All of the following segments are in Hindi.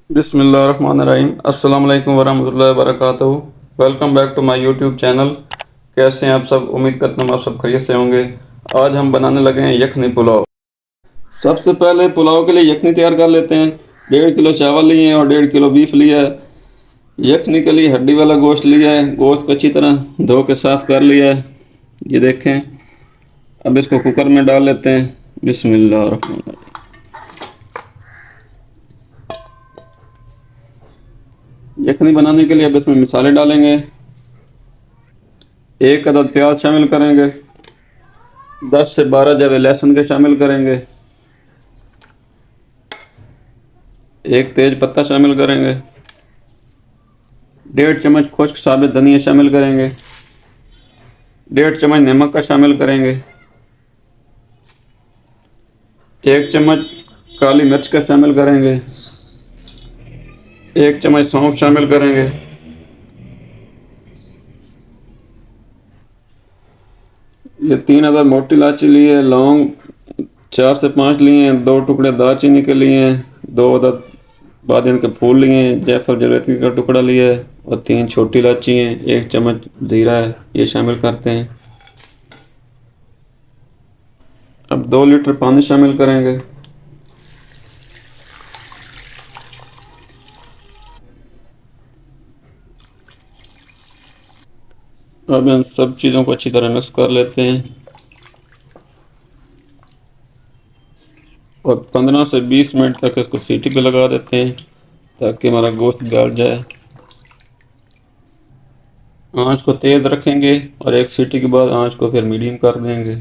बिस्मिल्लाहिर्रहमानिर्रहीम। अस्सलाम वालेकुम वरहमतुल्लाहि वबरकातुहू। Welcome back to my YouTube channel. कैसे हैं आप सब? उम्मीद करता हूँ आप सब खैरियत से होंगे। आज हम बनाने लगे हैं यखनी पुलाव। सबसे पहले पुलाव के लिए यखनी तैयार कर लेते हैं। 1.5 किलो चावल लिए हैं और 1.5 किलो बीफ लिया है। यखनी के लिए हड्डी वाला गोश्त लिया है। गोश्त को अच्छी तरह धो के साफ़ कर लिया है। ये देखें। अब इसको कुकर में डाल लेते हैं। बिस्मिल्लाह। यखनी बनाने के लिए अब इसमें मसाले डालेंगे। 1 अदद प्याज शामिल करेंगे। 10 से 12 जवे लहसुन के शामिल करेंगे। 1 तेज पत्ता शामिल करेंगे। 1.5 चम्मच खुश्क साबित धनिया शामिल करेंगे। 1.5 चम्मच नमक का शामिल करेंगे। 1 चम्मच काली मिर्च का शामिल करेंगे। 1 चम्मच सौंफ शामिल करेंगे। ये 3 अदद मोटी इलायची ली है। लौंग 4 से 5 लिए हैं। 2 टुकड़े दालचीनी के लिए हैं। 2 अदद बादियान के फूल लिए हैं। जायफल जवैत्री का टुकड़ा लिया है और 3 छोटी इलायची हैं। 1 चम्मच जीरा है, ये शामिल करते हैं। अब 2 लीटर पानी शामिल करेंगे। अब इन सब चीज़ों को अच्छी तरह मिक्स कर लेते हैं और 15 से 20 मिनट तक इसको सीटी पे लगा देते हैं ताकि हमारा गोश्त गल जाए। आंच को तेज़ रखेंगे और 1 सीटी के बाद आंच को फिर मीडियम कर देंगे।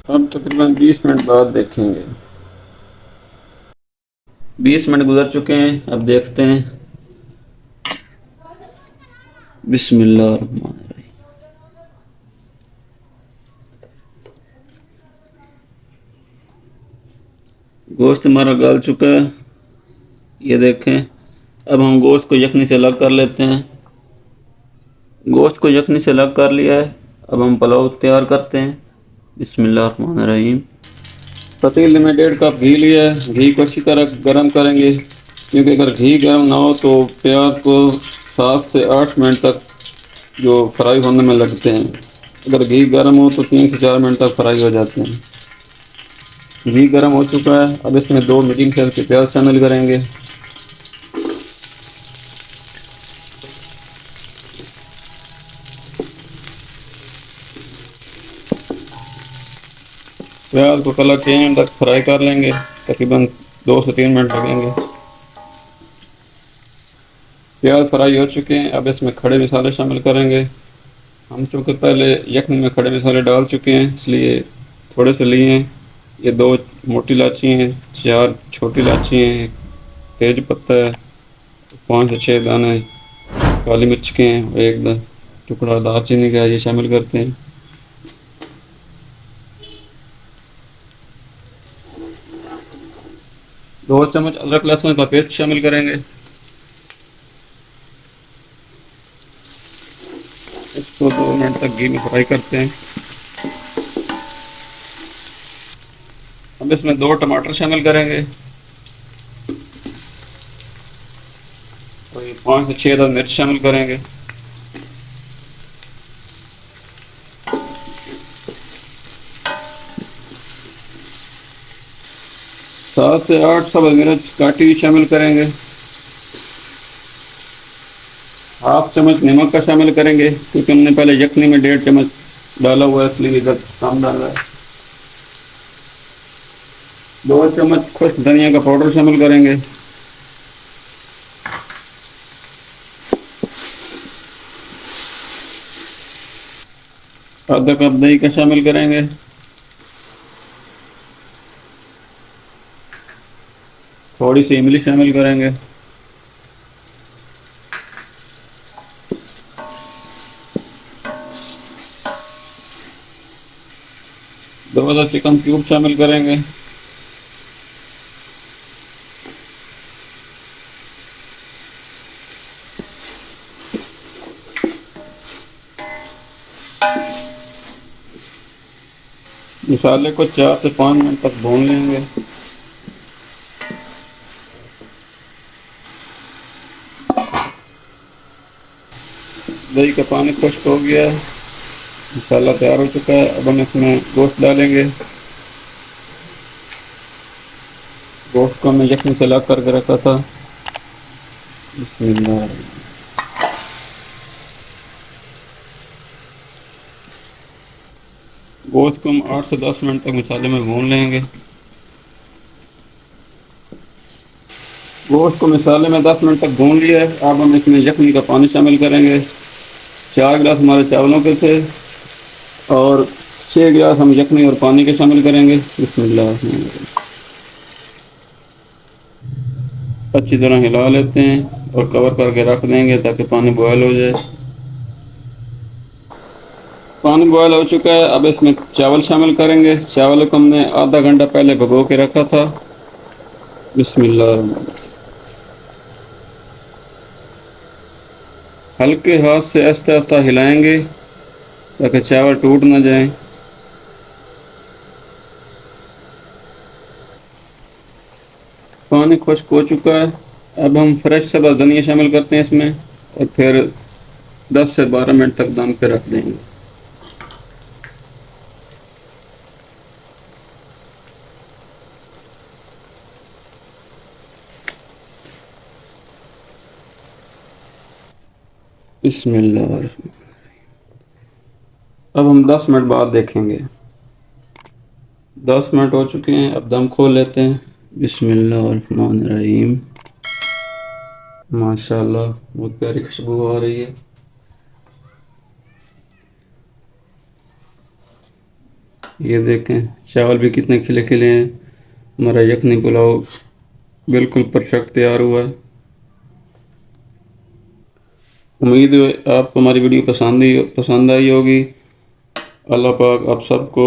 अब तकरीबन 20 मिनट बाद देखेंगे। 20 मिनट गुजर चुके हैं। अब देखते हैं। बिस्मिल्लाह। गोश्त हमारा गल चुका है, ये देखें। अब हम गोश्त को यखनी से अलग कर लेते हैं। गोश्त को यखनी से अलग कर लिया है। अब हम पुलाव तैयार करते हैं। बिस्मिल्लाहिर्रहमानिर्रहीम। पतीले में 1.5 कप घी लिया है। घी को अच्छी तरह गर्म करेंगे, क्योंकि अगर घी गर्म ना हो तो प्याज को 7 से 8 मिनट तक जो फ्राई होने में लगते हैं। अगर घी गर्म हो तो 3 से 4 मिनट तक फ्राई हो जाते हैं। घी गर्म हो चुका है। अब इसमें 2 मीडियम साइज के प्याज शामिल करेंगे। प्याज को कलर चेंज तक फ्राई कर लेंगे। तकरीबन 2 से 3 मिनट लगेंगे। प्याज फ्राई हो चुके हैं। अब इसमें खड़े मसाले शामिल करेंगे। हम चूँकि पहले यखनी में खड़े मसाले डाल चुके हैं, इसलिए थोड़े से लिए हैं। ये 2 मोटी इलायची हैं, 4 छोटी इलायची हैं, एक तेज पत्ता है, 5 से 6 दाने काली मिर्च के हैं और 1 टुकड़ा दालचीनी का, ये शामिल करते हैं। दो चम्मच अदरक लहसुन का पेस्ट शामिल करेंगे। इसको 2 मिनट तक घी में फ्राई करते हैं। अब इसमें 2 टमाटर शामिल करेंगे और ये 5 से 6 मिर्च शामिल करेंगे। 7 से 8 सब्ज़ मिर्च काटी हुई शामिल करेंगे। हाफ चम्मच नमक का शामिल करेंगे, क्योंकि हमने पहले यखनी में 1.5 चम्मच डाला हुआ है, इसलिए इधर कम डाल रहा है। 2 चम्मच खुश्क धनिया का पाउडर शामिल करेंगे। आधा कप दही का शामिल करेंगे। थोड़ी सी इमली शामिल करेंगे। 2 चिकन क्यूब शामिल करेंगे। मसाले को 4 से 5 मिनट तक भून लेंगे। दही का पानी खुश्क हो गया है, मसाला तैयार हो चुका है। अब हम इसमें गोश्त डालेंगे। गोश्त को हमने यखनी से अलग करके रखा था। बिस्मिल्लाह। गोश्त को हम 8 से 10 मिनट तक मसाले में भून लेंगे। गोश्त को मसाले में 10 मिनट तक भून लिया है। अब हम इसमें यखनी का पानी शामिल करेंगे। 4 गिलास हमारे चावलों के थे और 6 गिलास हम यखनी और पानी के शामिल करेंगे। बिस्मिल्लाह। अच्छी तरह हिला लेते हैं और कवर करके रख देंगे ताकि पानी बॉयल हो जाए। पानी बॉयल हो चुका है। अब इसमें चावल शामिल करेंगे। चावल को हमने आधा घंटा पहले भिगो के रखा था। बिस्मिल्लाह। हल्के हाथ से आहिस्ता आहिस्ता हिलाएंगे ताकि चावल टूट ना जाए। पानी खुश्क हो चुका है। अब हम फ्रेश सब्ज़ धनिया शामिल करते हैं इसमें और फिर 10 से 12 मिनट तक दम पे रख देंगे। बिस्मिल्लाह। अब हम 10 मिनट बाद देखेंगे। 10 मिनट हो चुके हैं। अब दम खोल लेते हैं। बिस्मिल्लाहिर्रहमानिर्रहीम। माशाल्लाह बहुत प्यारी खुशबू आ रही है। ये देखें चावल भी कितने खिले खिले हैं। हमारा यखनी पुलाव बिल्कुल परफेक्ट तैयार हुआ है। उम्मीद है आपको हमारी वीडियो पसंद आई होगी। अल्लाह पाक आप सबको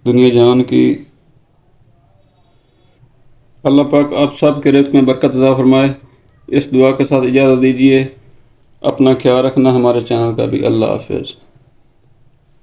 दुनिया जहान की अल्लाह पाक आप सब के रिज़्क़ में बरकत अता फरमाए। इस दुआ के साथ इजाज़त दीजिए। अपना ख्याल रखना। हमारे चैनल का भी। अल्लाह हाफ़िज़।